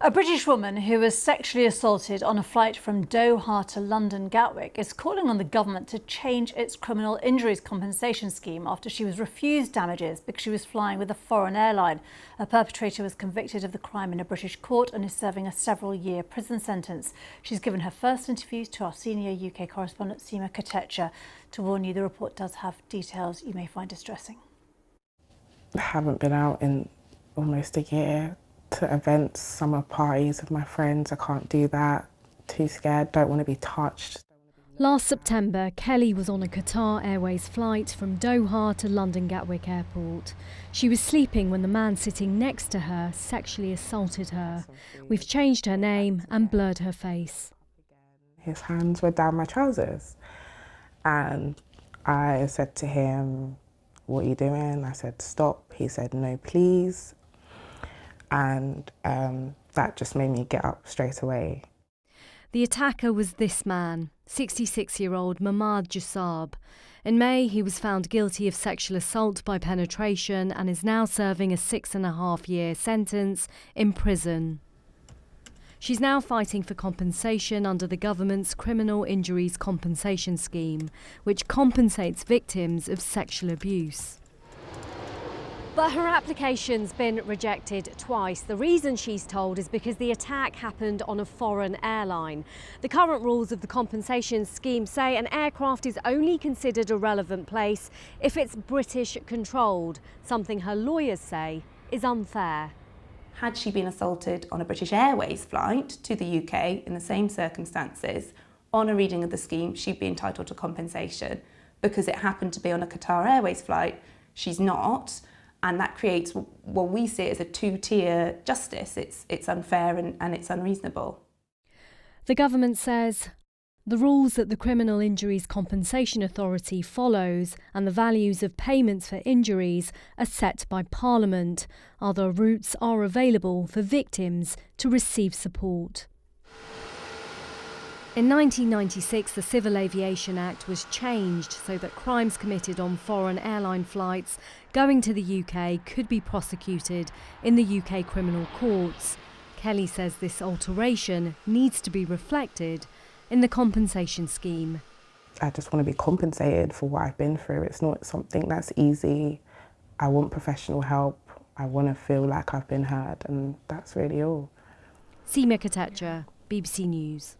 A British woman who was sexually assaulted on a flight from Doha to London Gatwick is calling on the government to change its criminal injuries compensation scheme after she was refused damages because she was flying with a foreign airline. A perpetrator was convicted of the crime in a British court and is serving a several-year prison sentence. She's given her first interviews to our senior UK correspondent Seema Katecha. To warn you, the report does have details you may find distressing. I haven't been out in almost a year. To events, summer parties with my friends. I can't do that. Too scared, don't want to be touched. Last September, Kelly was on a Qatar Airways flight from Doha to London Gatwick Airport. She was sleeping when the man sitting next to her sexually assaulted her. We've changed her name and blurred her face. His hands were down my trousers and I said to him, "What are you doing?" I said, "Stop." He said, "No, please." And that just made me get up straight away. The attacker was this man, 66-year-old Mahmoud Jussab. In May, he was found guilty of sexual assault by penetration and is now serving a 6.5-year sentence in prison. She's now fighting for compensation under the government's Criminal Injuries Compensation Scheme, which compensates victims of sexual abuse. But her application's been rejected twice. The reason, she's told, is because the attack happened on a foreign airline. The current rules of the compensation scheme say an aircraft is only considered a relevant place if it's British controlled, something her lawyers say is unfair. Had she been assaulted on a British Airways flight to the UK in the same circumstances, on a reading of the scheme, she'd be entitled to compensation. Because it happened to be on a Qatar Airways flight, she's not. And that creates what we see as a two-tier justice. It's unfair and it's unreasonable. The government says the rules that the Criminal Injuries Compensation Authority follows and the values of payments for injuries are set by Parliament. Other routes are available for victims to receive support. In 1996, the Civil Aviation Act was changed so that crimes committed on foreign airline flights going to the UK could be prosecuted in the UK criminal courts. Kelly says this alteration needs to be reflected in the compensation scheme. I just want to be compensated for what I've been through. It's not something that's easy. I want professional help. I want to feel like I've been heard, and that's really all. Seema Katecha, BBC News.